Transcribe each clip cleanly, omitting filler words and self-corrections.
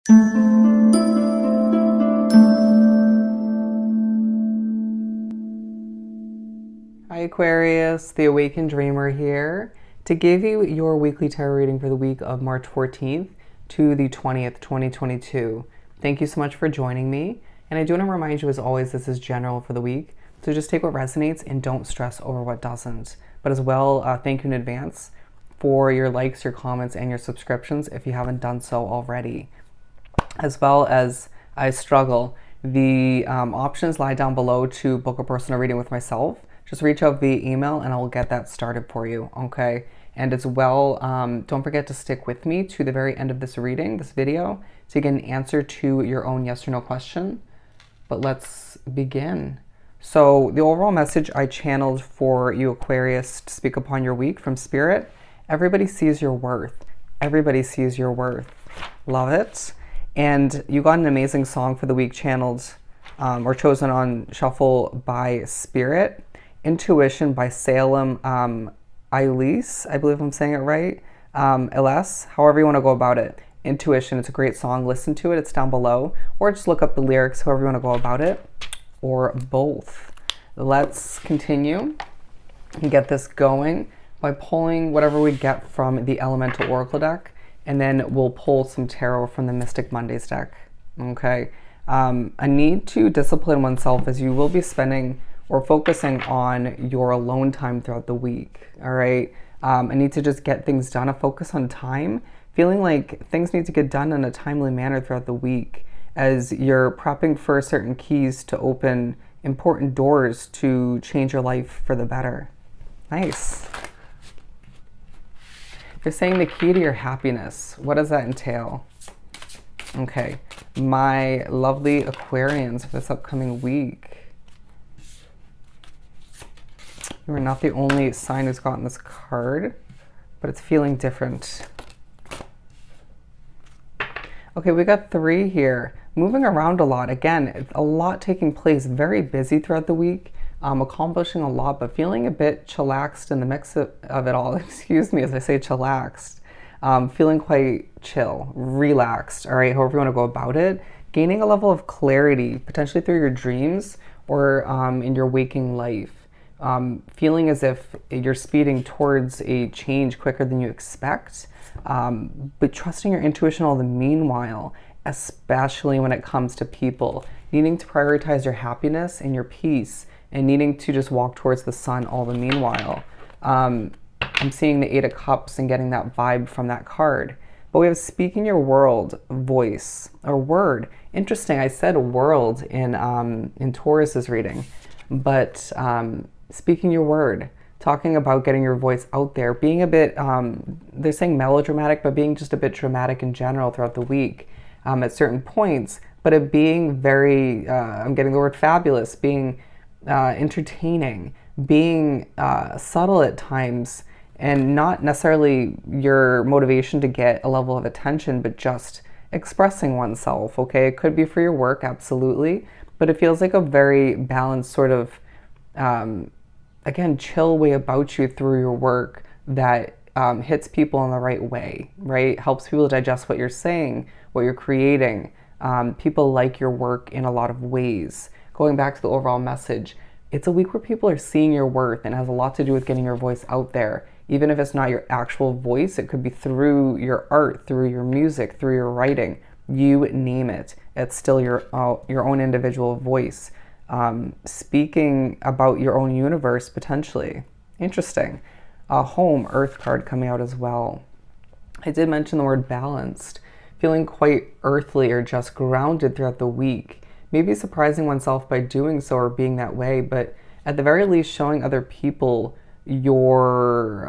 Hi Aquarius, the Awakened Dreamer here to give you your weekly tarot reading for the week of March 14th to the 20th, 2022. Thank you so much for joining me. And I do want to remind you, as always, this is general for the week. So just take what resonates and don't stress over what doesn't. But as well, thank you in advance for your likes, your comments, and your subscriptions if you haven't done so already. As well as I struggle, the options lie down below to book a personal reading with myself. Just reach out via email and I'll get that started for you, okay? And as well, don't forget to stick with me to the very end of this reading, this video, to get an answer to your own yes or no question. But let's begin. So the overall message I channeled for you, Aquarius, to speak upon your week from Spirit: everybody sees your worth. Everybody sees your worth. Love it. And you got an amazing song for the week channeled or chosen on Shuffle by Spirit. Intuition by Salem, ilese, I believe I'm saying it right. Ilese, however you want to go about it. Intuition, it's a great song. Listen to it, it's down below. Or just look up the lyrics, however you want to go about it. Or both. Let's continue and get this going by pulling whatever we get from the Elemental Oracle deck. And then we'll pull some tarot from the Mystic Mondays deck. Okay. A need to discipline oneself, as you will be spending or focusing on your alone time throughout the week. All right. I need to just get things done, a focus on time, feeling like things need to get done in a timely manner throughout the week as you're prepping for certain keys to open important doors to change your life for the better. Nice. They're saying the key to your happiness. What does that entail? Okay, my lovely Aquarians for this upcoming week. You are not the only sign who's gotten this card, but it's feeling different. Okay, we got 3 here. Moving around a lot. Again, a lot taking place. Very busy throughout the week. Accomplishing a lot, but feeling a bit chillaxed in the mix of it all. Excuse me as I say chillaxed. Feeling quite chill, relaxed, all right, however you want to go about it. Gaining a level of clarity, potentially through your dreams or in your waking life. Feeling as if you're speeding towards a change quicker than you expect, but trusting your intuition all the meanwhile, especially when it comes to people. Needing to prioritize your happiness and your peace, and needing to just walk towards the sun all the meanwhile. I'm seeing the 8 of Cups and getting that vibe from that card. But we have speaking your world, voice, or word. Interesting, I said world in Taurus's reading, but speaking your word, talking about getting your voice out there, being a bit, they're saying melodramatic, but being just a bit dramatic in general throughout the week at certain points, but it being very, I'm getting the word fabulous, being entertaining, being subtle at times, and not necessarily your motivation to get a level of attention, but just expressing oneself, okay? It could be for your work, absolutely, but it feels like a very balanced sort of, again, chill way about you through your work that hits people in the right way, right? Helps people digest what you're saying, what you're creating. People like your work in a lot of ways. Going back to the overall message, it's a week where people are seeing your worth, and it has a lot to do with getting your voice out there. Even if it's not your actual voice, it could be through your art, through your music, through your writing. You name it. It's still your own individual voice. Speaking about your own universe, potentially. Interesting. Home, Earth card coming out as well. I did mention the word balanced. Feeling quite earthly or just grounded throughout the week. Maybe surprising oneself by doing so or being that way, but at the very least showing other people your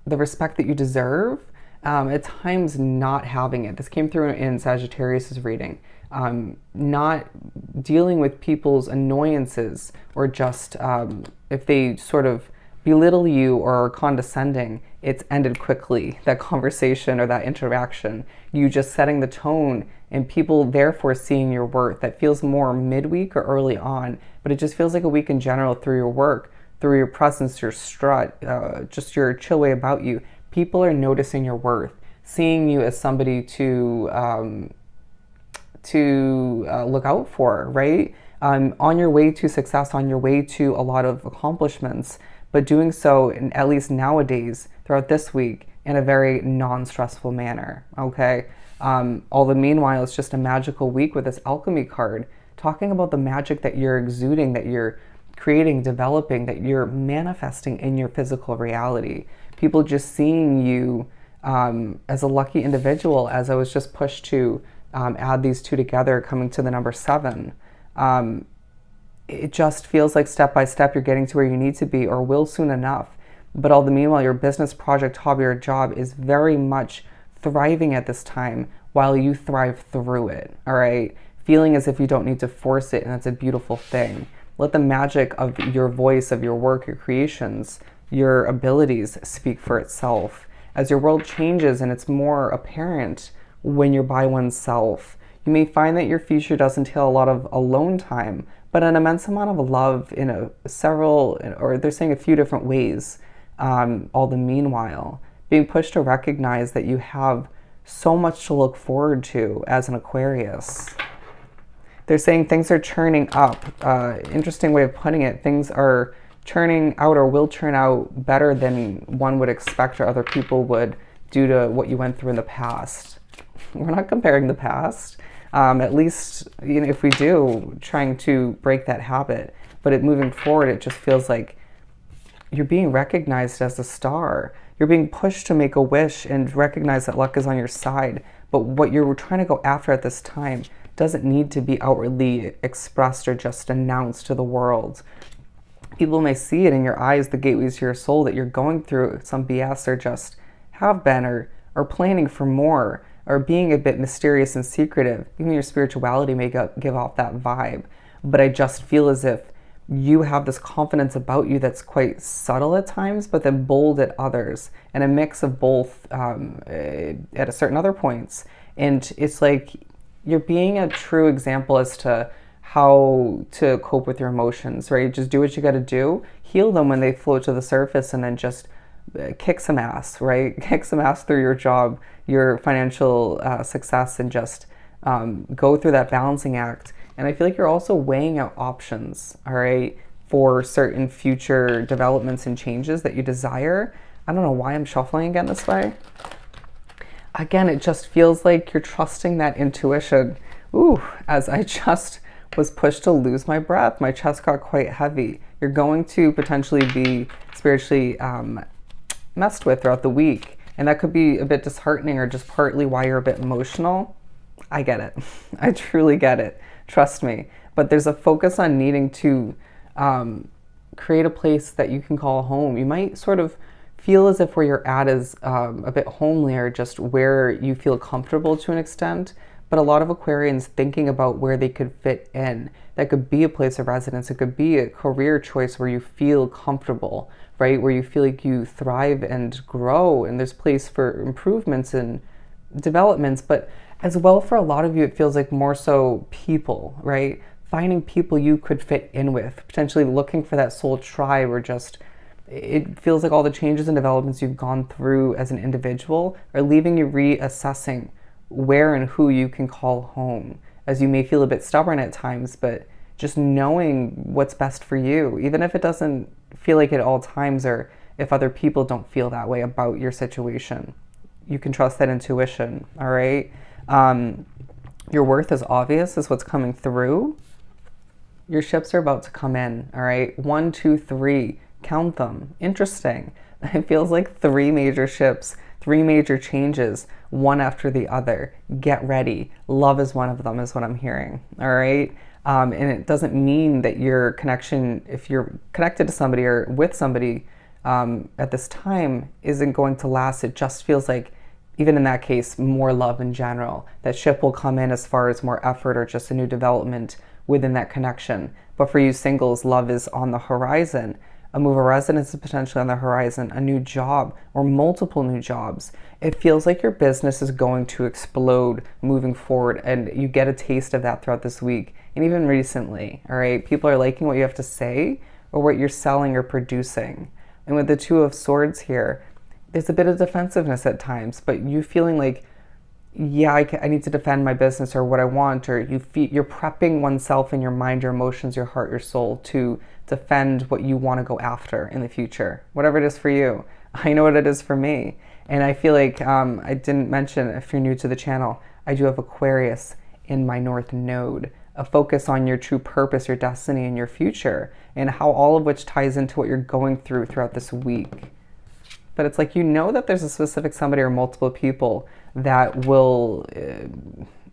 the respect that you deserve. At times not having it. This came through in Sagittarius's reading. Not dealing with people's annoyances or just if they sort of belittle you or are condescending, it's ended quickly, that conversation or that interaction. You just setting the tone and people therefore seeing your worth. That feels more midweek or early on, but it just feels like a week in general through your work, through your presence, your strut, just your chill way about you. People are noticing your worth, seeing you as somebody to look out for, right? On your way to success, on your way to a lot of accomplishments, but doing so, at least nowadays, throughout this week, in a very non-stressful manner, okay? All the meanwhile, it's just a magical week with this alchemy card, talking about the magic that you're exuding, that you're creating, developing, that you're manifesting in your physical reality. People just seeing you as a lucky individual, as I was just pushed to add these two together, coming to the number 7. It just feels like step by step you're getting to where you need to be, or will soon enough. But all the meanwhile, your business, project, hobby, or job is very much thriving at this time while you thrive through it, all right? Feeling as if you don't need to force it, and that's a beautiful thing. Let the magic of your voice, of your work, your creations, your abilities speak for itself. As your world changes and it's more apparent when you're by oneself, you may find that your future does entail a lot of alone time, but an immense amount of love in they're saying a few different ways. All the meanwhile, being pushed to recognize that you have so much to look forward to as an Aquarius. They're saying things are churning up. Interesting way of putting it. Things are churning out, or will churn out better than one would expect, or other people would, due to what you went through in the past. We're not comparing the past. At least, if we do, trying to break that habit. But moving forward, it just feels like you're being recognized as a star. You're being pushed to make a wish and recognize that luck is on your side. But what you're trying to go after at this time doesn't need to be outwardly expressed or just announced to the world. People may see it in your eyes, the gateways to your soul, that you're going through some BS, or just have been, or planning for more, or being a bit mysterious and secretive. Even your spirituality may give off that vibe. But I just feel as if you have this confidence about you that's quite subtle at times, but then bold at others, and a mix of both at certain other points. And it's like you're being a true example as to how to cope with your emotions, right? Just do what you got to do, heal them when they float to the surface, and then just kick some ass, right? Kick some ass through your job, your financial success, and just go through that balancing act. And I feel like you're also weighing out options, all right, for certain future developments and changes that you desire. I don't know why I'm shuffling again this way. Again, it just feels like you're trusting that intuition. Ooh, as I just was pushed to lose my breath, my chest got quite heavy. You're going to potentially be spiritually messed with throughout the week. And that could be a bit disheartening, or just partly why you're a bit emotional. I get it. I truly get it. Trust me. But there's a focus on needing to create a place that you can call home. You might sort of feel as if where you're at is a bit homely, or just where you feel comfortable to an extent. But a lot of Aquarians thinking about where they could fit in. That could be a place of residence. It could be a career choice where you feel comfortable, right? Where you feel like you thrive and grow, and there's place for improvements and developments. But as well, for a lot of you, it feels like more so people, right? Finding people you could fit in with, potentially looking for that soul tribe, or just, it feels like all the changes and developments you've gone through as an individual are leaving you reassessing where and who you can call home, as you may feel a bit stubborn at times, but just knowing what's best for you, even if it doesn't feel like it at all times, or if other people don't feel that way about your situation. You can trust that intuition, all right? Your worth is obvious, is what's coming through. Your ships are about to come in, all right? 1, 2, 3, count them. Interesting. It feels like 3 major ships, 3 major changes, one after the other. Get ready. Love is one of them, is what I'm hearing, all right? And it doesn't mean that your connection, if you're connected to somebody or with somebody at this time, isn't going to last. It just feels like, even in that case, more love in general. That ship will come in as far as more effort, or just a new development within that connection. But for you singles, love is on the horizon. A move of residence is potentially on the horizon, a new job, or multiple new jobs. It feels like your business is going to explode moving forward, and you get a taste of that throughout this week, and even recently, all right? People are liking what you have to say, or what you're selling or producing. And with the 2 of Swords here, there's a bit of defensiveness at times, but you feeling like yeah, I need to defend my business or what I want, or you're prepping oneself in your mind, your emotions, your heart, your soul to defend what you want to go after in the future, whatever it is for you. I know what it is for me. And I feel like I didn't mention, if you're new to the channel, I do have Aquarius in my North Node, a focus on your true purpose, your destiny, and your future, and how all of which ties into what you're going through throughout this week. But it's like, you know that there's a specific somebody or multiple people that will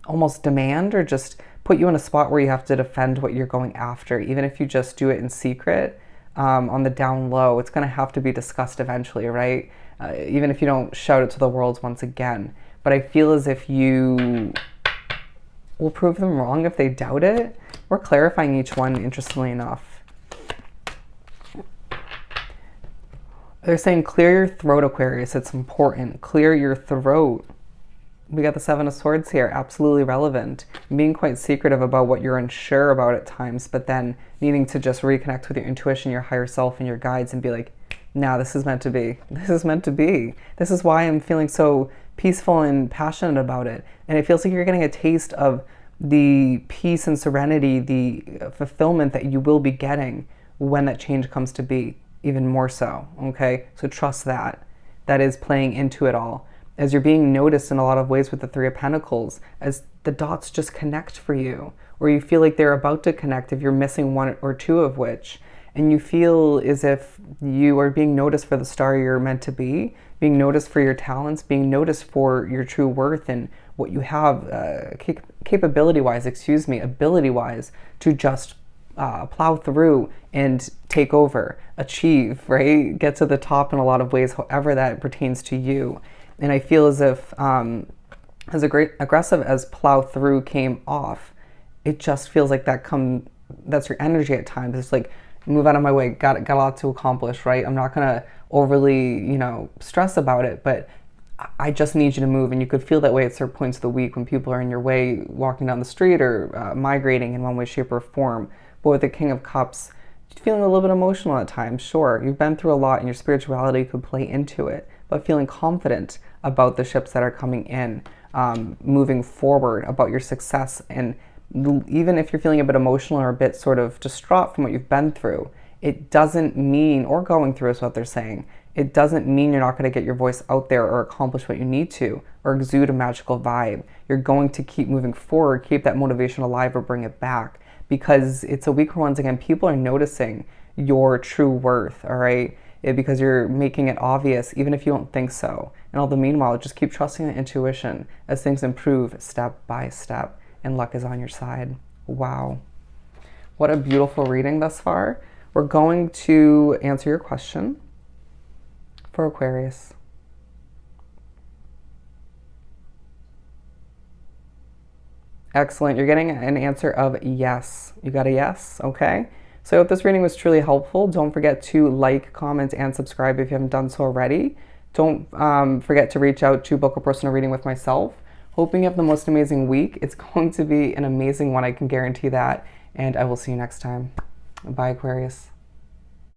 almost demand or just put you in a spot where you have to defend what you're going after. Even if you just do it in secret, on the down low, it's going to have to be discussed eventually, right? Even if you don't shout it to the world once again. But I feel as if you will prove them wrong if they doubt it. We're clarifying each one, interestingly enough. They're saying clear your throat, Aquarius. It's important. Clear your throat. We got the Seven of Swords here. Absolutely relevant. Being quite secretive about what you're unsure about at times, but then needing to just reconnect with your intuition, your higher self, and your guides and be like, nah, this is meant to be. This is meant to be. This is why I'm feeling so peaceful and passionate about it. And it feels like you're getting a taste of the peace and serenity, the fulfillment that you will be getting when that change comes to be. Even more so, okay? So trust that. That is playing into it all. As you're being noticed in a lot of ways with the Three of Pentacles, as the dots just connect for you, or you feel like they're about to connect if you're missing one or two of which, and you feel as if you are being noticed for the star you're meant to be, being noticed for your talents, being noticed for your true worth and what you have capability-wise, ability-wise to just plow through and take over, achieve, right? Get to the top in a lot of ways, however that pertains to you. And I feel as if as aggressive as plow through came off, it just feels like that's your energy at times. It's like, move out of my way, got a lot to accomplish, right? I'm not gonna overly, stress about it, but I just need you to move. And you could feel that way at certain points of the week when people are in your way, walking down the street or migrating in one way, shape, or form. But with the King of Cups, feeling a little bit emotional at times, sure. You've been through a lot and your spirituality could play into it, but feeling confident about the ships that are coming in, moving forward, about your success. And even if you're feeling a bit emotional or a bit sort of distraught from what you've been through, it doesn't mean, or going through is what they're saying, it doesn't mean you're not going to get your voice out there or accomplish what you need to, or exude a magical vibe. You're going to keep moving forward, keep that motivation alive, or bring it back. Because it's a week where, once again, people are noticing your true worth, all right? Because you're making it obvious, even if you don't think so. And all the meanwhile, just keep trusting the intuition as things improve step by step, and luck is on your side. Wow. What a beautiful reading thus far. We're going to answer your question for Aquarius. Excellent. You're getting an answer of yes. You got a yes? Okay. So I hope this reading was truly helpful. Don't forget to like, comment, and subscribe if you haven't done so already. Don't forget to reach out to book a personal reading with myself. Hoping you have the most amazing week. It's going to be an amazing one, I can guarantee that. And I will see you next time. Bye, Aquarius.